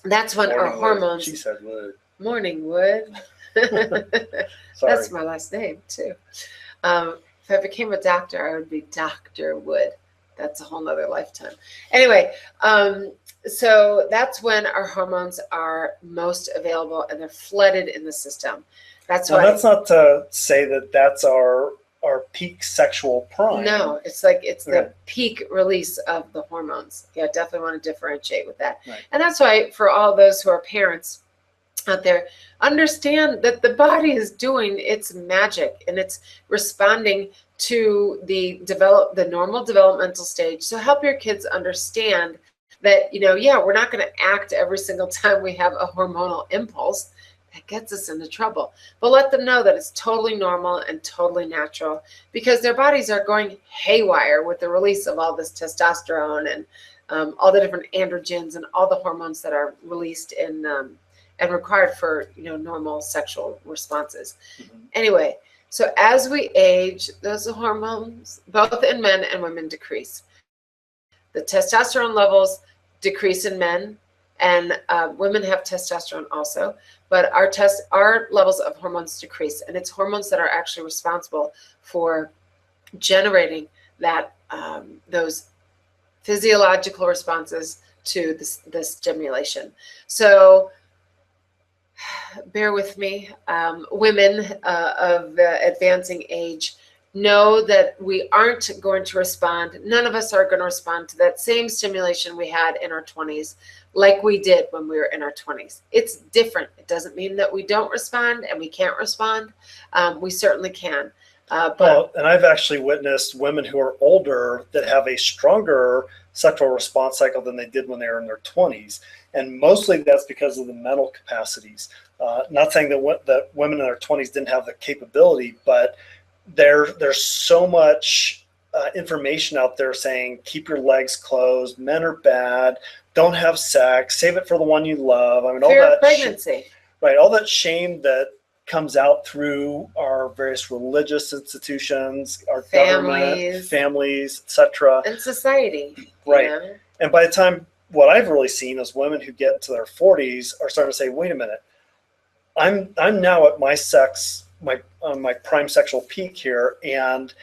That's when our hormones. She said wood. Morning wood. Sorry. That's my last name too. If I became a doctor, I would be Dr. Wood. That's a whole nother lifetime. Anyway, so that's when our hormones are most available and they're flooded in the system. That's why. That's not to say that that's our peak sexual prime. No, it's like it's the peak release of the hormones. Yeah, definitely want to differentiate with that. Right. And that's why for all those who are parents out there, understand that the body is doing its magic and it's responding to the normal developmental stage. So help your kids understand that, we're not going to act every single time we have a hormonal impulse. That gets us into trouble. But let them know that it's totally normal and totally natural, because their bodies are going haywire with the release of all this testosterone and all the different androgens and all the hormones that are released and required for normal sexual responses. Mm-hmm. Anyway, so as we age, those hormones, both in men and women, decrease. The testosterone levels decrease in men, and women have testosterone also, but our levels of hormones decrease, and it's hormones that are actually responsible for generating that those physiological responses to the stimulation. So bear with me, women of advancing age, know that we aren't going to respond. None of us are going to respond to that same stimulation we had in our 20s like we did when we were in our 20s. It's different. It doesn't mean that we don't respond and we can't respond. We certainly can. Well, and I've actually witnessed women who are older that have a stronger sexual response cycle than they did when they were in their 20s. And mostly that's because of the mental capacities. Not saying that women in their 20s didn't have the capability, but there's so much information out there saying keep your legs closed, men are bad, don't have sex, save it for the one you love. I mean, fear of pregnancy. Right, all that shame that comes out through our various religious institutions, our government, families, etc., and society. Right, and by the time, what I've really seen is women who get to their 40s are starting to say, "Wait a minute, I'm now at my my prime sexual peak here, and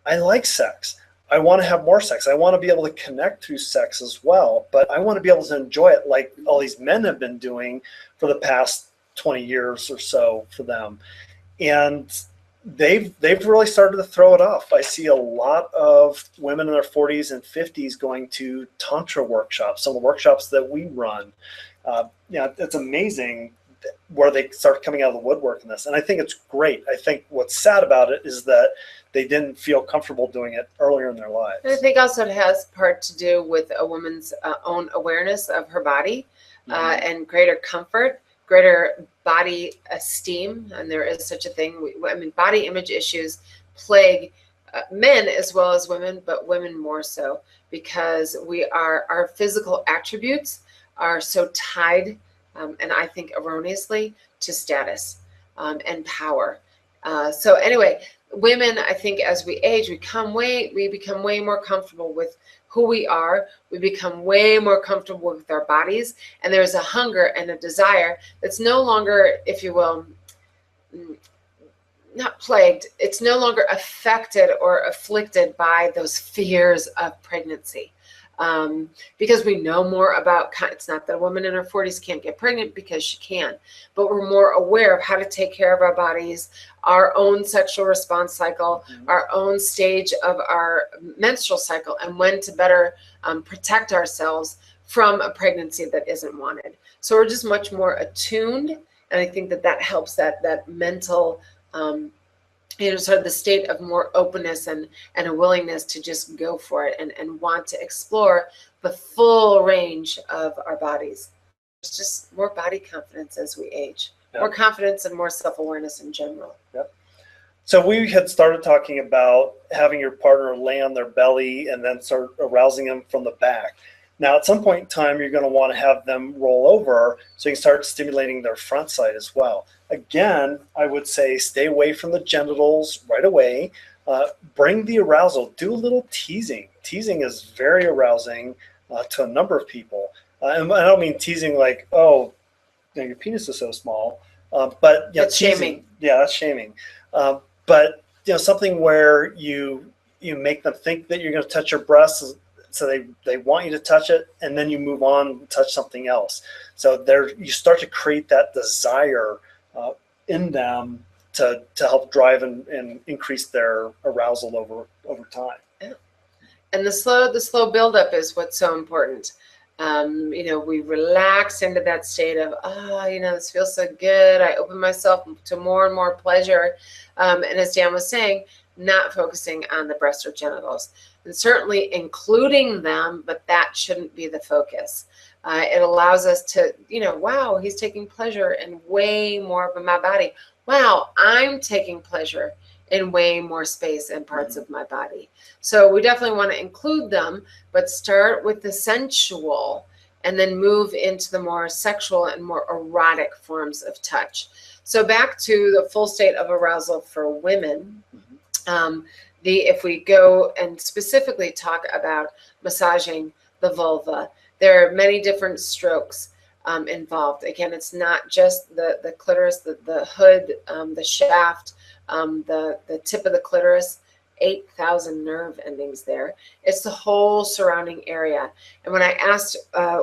I like sex. I want to have more sex. I want to be able to connect through sex as well, but I want to be able to enjoy it like all these men have been doing for the past 20 years or so for them." And they've really started to throw it off. I see a lot of women in their 40s and 50s going to tantra workshops, some of the workshops that we run. It's amazing where they start coming out of the woodwork in this. And I think it's great. I think what's sad about it is that they didn't feel comfortable doing it earlier in their lives. And I think also it has part to do with a woman's own awareness of her body and greater comfort, greater body esteem. And there is such a thing. I mean, body image issues plague men as well as women, but women more so, because our physical attributes are so tied, and I think erroneously, to status and power. So anyway, women, I think as we age, we become way more comfortable with who we are. We become way more comfortable with our bodies, and there's a hunger and a desire that's no longer, if you will, not plagued. It's no longer affected or afflicted by those fears of pregnancy. Because we know more about, it's not that a woman in her 40s can't get pregnant, because she can, but we're more aware of how to take care of our bodies, our own sexual response cycle, our own stage of our menstrual cycle, and when to better protect ourselves from a pregnancy that isn't wanted. So we're just much more attuned, and I think that helps that mental sort of the state of more openness and a willingness to just go for it and want to explore the full range of our bodies. It's just more body confidence as we age, more confidence and more self-awareness in general. Yep. So we had started talking about having your partner lay on their belly and then start arousing them from the back. Now, at some point in time, you're going to want to have them roll over so you can start stimulating their front side as well. Again, I would say stay away from the genitals right away. Bring the arousal. Do a little teasing. Teasing is very arousing to a number of people. And I don't mean teasing like, oh, your penis is so small. But that's shaming. Yeah, that's shaming. But something where you make them think that you're going to touch your breasts, so they want you to touch it, and then you move on and touch something else. So you start to create that desire in them to help drive and increase their arousal over time. Yeah. And the slow buildup is what's so important. We relax into that state of, this feels so good. I open myself to more and more pleasure. And as Dan was saying, not focusing on the breast or genitals, and certainly including them, but that shouldn't be the focus. It allows us to, wow, he's taking pleasure in way more of my body. Wow, I'm taking pleasure in way more space and parts of my body. So we definitely want to include them, but start with the sensual and then move into the more sexual and more erotic forms of touch. So back to the full state of arousal for women. If we go and specifically talk about massaging the vulva, there are many different strokes involved. Again, it's not just the clitoris, the hood, the shaft, the tip of the clitoris, 8,000 nerve endings there. It's the whole surrounding area. And when I asked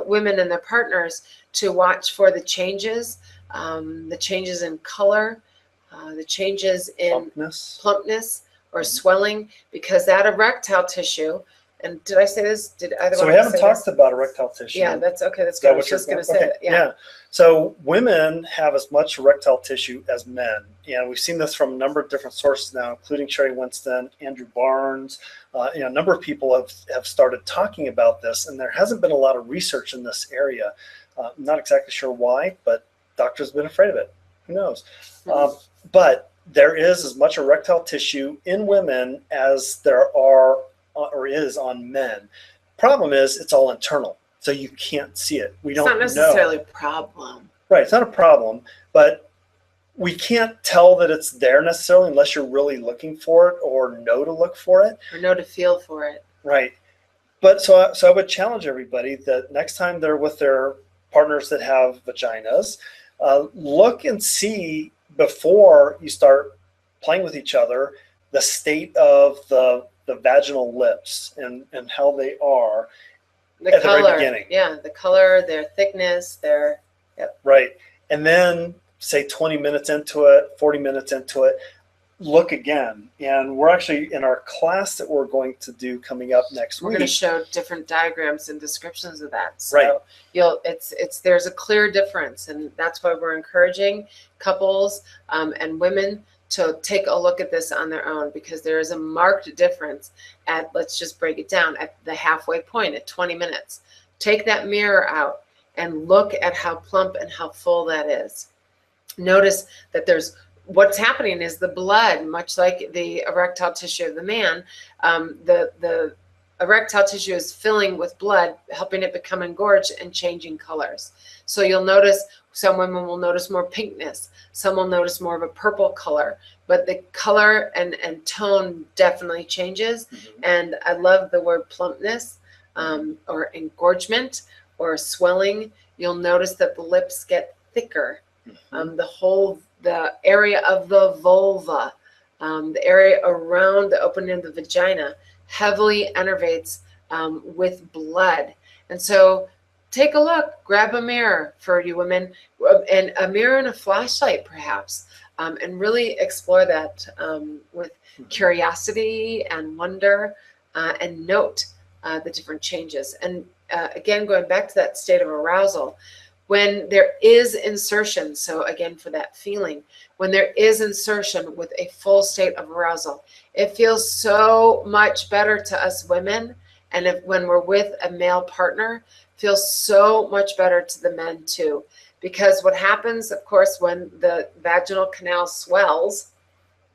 women and their partners to watch for the changes in color, the changes in plumpness, or swelling, because that erectile tissue, and did I say this? Did either So one we of us haven't say talked this? about erectile tissue. Yeah, that's okay. That's Is good. that I was what you're just going to saying? say Okay, that. Yeah. So women have as much erectile tissue as men, and we've seen this from a number of different sources now, including Sherry Winston, Andrew Barnes. A number of people have started talking about this, and there hasn't been a lot of research in this area. I'm not exactly sure why, but doctors have been afraid of it. Who knows? But there is as much erectile tissue in women as there are or is on men. Problem is, it's all internal, so you can't see it. We don't know. It's not necessarily a problem. Right, it's not a problem, but we can't tell that it's there necessarily unless you're really looking for it or know to look for it. Or know to feel for it. Right. But so I would challenge everybody that next time they're with their partners that have vaginas, look and see before you start playing with each other the state of the vaginal lips and how they are The at color, the very beginning. Yeah, the color, their thickness, their, yep. Right. And then say 20 minutes into it, 40 minutes into it, look again. And we're actually in our class that we're going to do coming up next We're week. going to show different diagrams and descriptions of that. So Right. there's a clear difference, and that's why we're encouraging couples and women to take a look at this on their own, because there is a marked difference at, let's just break it down, at the halfway point at 20 minutes. Take that mirror out and look at how plump and how full that is. Notice that what's happening is the blood, much like the erectile tissue of the man, the erectile tissue is filling with blood, helping it become engorged and changing colors. So you'll notice some women will notice more pinkness. Some will notice more of a purple color, but the color and tone definitely changes. Mm-hmm. And I love the word plumpness or engorgement or swelling. You'll notice that the lips get thicker. Mm-hmm. The area of the vulva, the area around the opening of the vagina heavily innervates with blood. And so take a look, grab a mirror for you women, and a mirror and a flashlight perhaps, and really explore that with curiosity and wonder, and note the different changes. And again, going back to that state of arousal, when there is insertion, so again for that feeling, when there is insertion with a full state of arousal, it feels so much better to us women. And when we're with a male partner, feels so much better to the men too. Because what happens, of course, when the vaginal canal swells,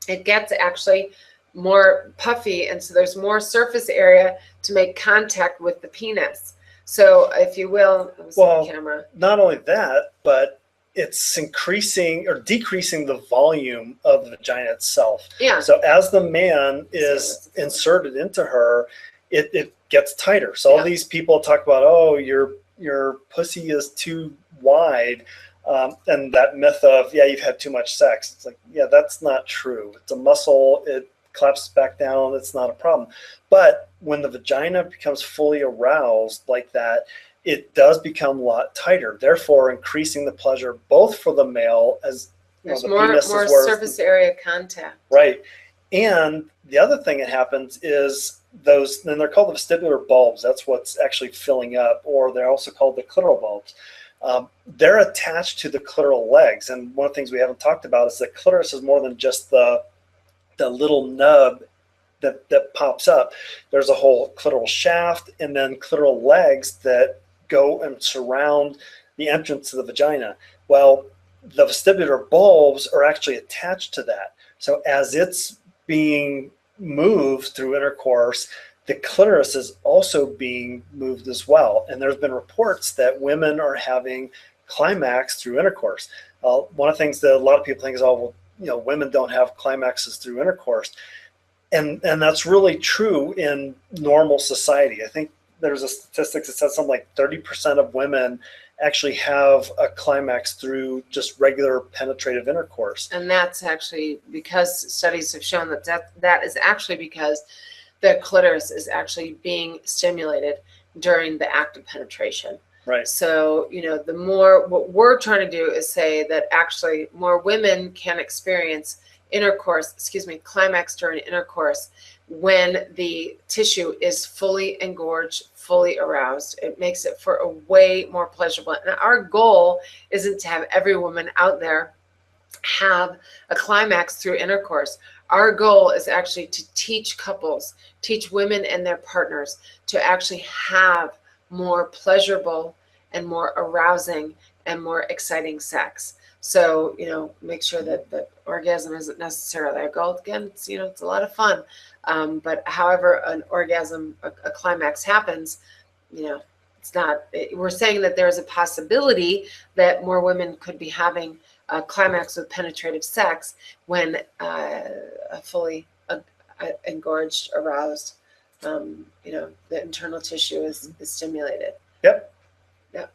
it gets actually more puffy, and so there's more surface area to make contact with the penis. So if you will, well, camera. Not only that, but it's increasing or decreasing the volume of the vagina itself. Yeah. So as the man is inserted into her, it gets tighter. So all these people talk about, oh, your pussy is too wide, and that myth of, yeah, you've had too much sex. It's like, yeah, that's not true. It's a muscle. It collapses back down. It's not a problem. But when the vagina becomes fully aroused like that, it does become a lot tighter, therefore increasing the pleasure both for the male as there's the more penis surface area contact. Right. And the other thing that happens is those, and they're called the vestibular bulbs. That's what's actually filling up, or they're also called the clitoral bulbs. They're attached to the clitoral legs. And one of the things we haven't talked about is that clitoris is more than just the little nub that pops up. There's a whole clitoral shaft and then clitoral legs that go and surround the entrance to the vagina. Well, the vestibular bulbs are actually attached to that. So as it's being moved through intercourse, the clitoris is also being moved as well. And there's been reports that women are having climax through intercourse. One of the things that a lot of people think is, oh, well, women don't have climaxes through intercourse. And that's really true in normal society. I think there's a statistic that says something like 30% of women actually have a climax through just regular penetrative intercourse. And that's actually because studies have shown that is actually because the clitoris is actually being stimulated during the act of penetration. Right. So, the more, what we're trying to do is say that actually more women can experience climax during intercourse, when the tissue is fully engorged, fully aroused. It makes it for a way more pleasurable. And our goal isn't to have every woman out there have a climax through intercourse. Our goal is actually to teach couples, teach women and their partners to actually have more pleasurable and more arousing and more exciting sex. So, make sure that the orgasm isn't necessarily our goal. Again, it's a lot of fun. But however an orgasm, a climax happens, it's not, we're saying that there's a possibility that more women could be having a climax with penetrative sex when a fully engorged, aroused, the internal tissue is stimulated. Yep. Yep.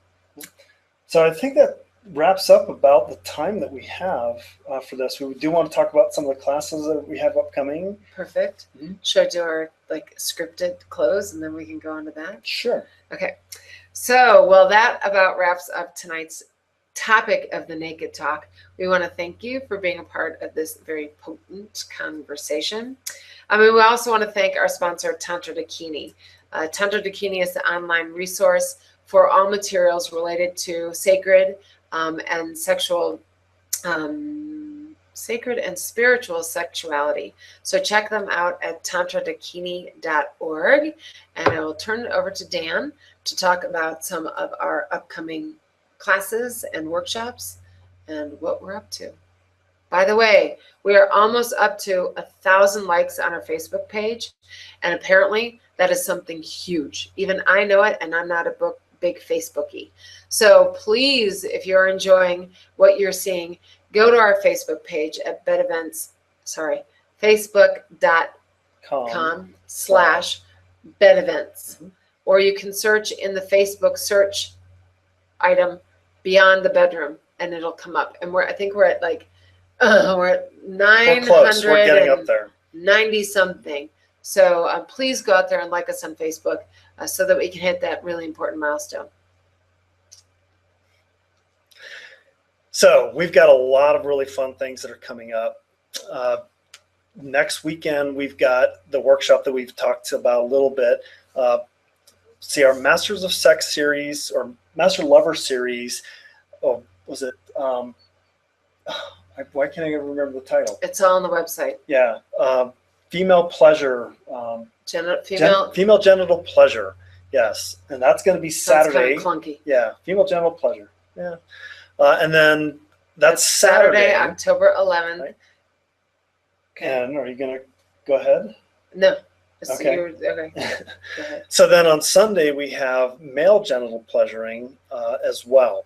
So I think that wraps up about the time that we have for this. We do want to talk about some of the classes that we have upcoming. Perfect. Mm-hmm. Should I do our scripted close and then we can go into that? Sure. Okay. So, well, that about wraps up tonight's topic of the Naked Talk. We want to thank you for being a part of this very potent conversation. We also want to thank our sponsor, Tantra Dakini. Tantra Dakini is the online resource for all materials related to sacred and spiritual sexuality. So check them out at tantradakini.org. And I will turn it over to Dan to talk about some of our upcoming classes and workshops and what we're up to. By the way, we are almost up to 1,000 likes on our Facebook page. And apparently that is something huge. Even I know it, and I'm not a big Facebookie. So please, if you're enjoying what you're seeing, go to our Facebook page at facebook.com/bedevents. Mm-hmm. Or you can search in the Facebook search item Beyond the Bedroom, and it'll come up. And I think we're at we're at 900. We're close. We're getting up there. 90 something. So please go out there and like us on Facebook so that we can hit that really important milestone. So we've got a lot of really fun things that are coming up. Next weekend, we've got the workshop that we've talked about a little bit. See, our Masters of Sex series or Master Lover series. Oh, was it? Why can't I ever remember the title? It's all on the website. Yeah. Female pleasure. Female genital pleasure. Yes. And that's going to be Saturday. Sounds kind of clunky. Yeah. Female genital pleasure. Yeah. And then that's Saturday, October 11th. Right? Okay. And are you going to go ahead? No. Okay. Okay. Go ahead. So then on Sunday, we have male genital pleasuring as well.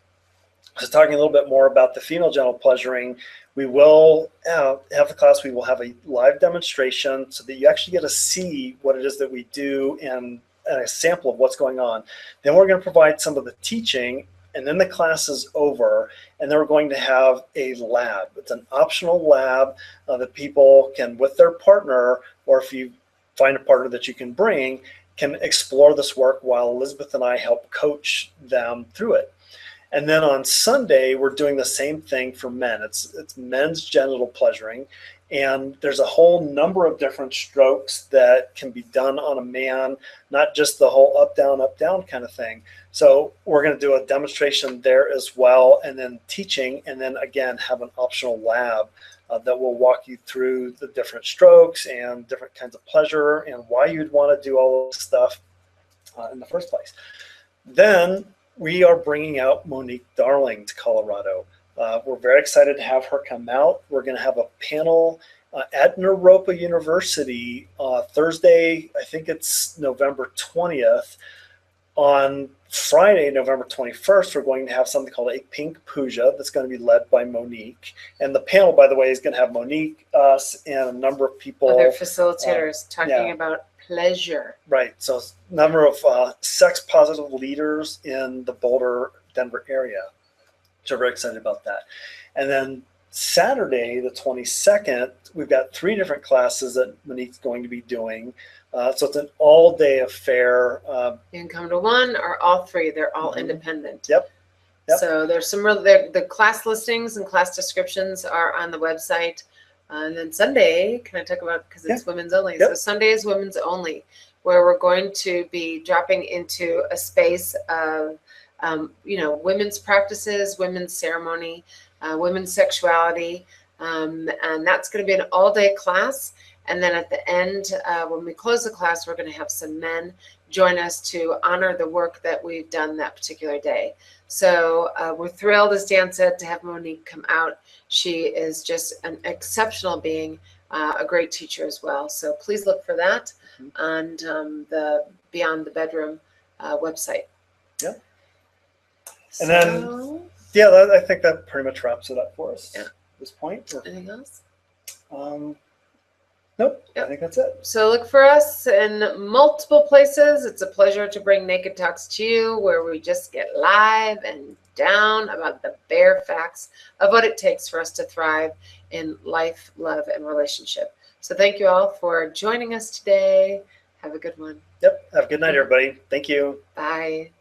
So talking a little bit more about the female genital pleasuring, we will have the class. We will have a live demonstration so that you actually get to see what it is that we do and a sample of what's going on. Then we're going to provide some of the teaching, and then the class is over, and then we're going to have a lab. It's an optional lab that people can, with their partner, or if you find a partner that you can bring, can explore this work while Elizabeth and I help coach them through it. And then on Sunday, we're doing the same thing for men. It's men's genital pleasuring. And there's a whole number of different strokes that can be done on a man, not just the whole up, down kind of thing. So we're going to do a demonstration there as well, and then teaching, and then again, have an optional lab that will walk you through the different strokes and different kinds of pleasure and why you'd want to do all this stuff in the first place. Then we are bringing out Monique Darling to Colorado. We're very excited to have her come out. We're going to have a panel at Naropa University Thursday, I think it's November 20th. On Friday, November 21st, we're going to have something called a Pink Puja that's going to be led by Monique. And the panel, by the way, is going to have Monique, us, and a number of people. Other facilitators talking about pleasure. Right. So a number of sex-positive leaders in the Boulder, Denver area. So we're very excited about that. And then Saturday, the 22nd, we've got 3 different classes that Monique's going to be doing. So it's an all-day affair. You can come to one or all 3. They're all independent. Yep. So there's some the class listings and class descriptions are on the website. And then Sunday, can I talk about, because it's women's only. Yep. So Sunday is women's only, where we're going to be dropping into a space of, women's practices, women's ceremony, women's sexuality. And that's going to be an all-day class. And then at the end, when we close the class, we're going to have some men join us to honor the work that we've done that particular day. So we're thrilled, as Dan said, to have Monique come out. She is just an exceptional being, a great teacher as well. So please look for that on the Beyond the Bedroom website. Yeah. And then, I think that pretty much wraps it up for us at this point. Anything else? Nope, I think that's it. So look for us in multiple places. It's a pleasure to bring Naked Talks to you, where we just get live and down about the bare facts of what it takes for us to thrive in life, love, and relationship. So thank you all for joining us today. Have a good one. Yep. Have a good night, everybody. Thank you. Bye.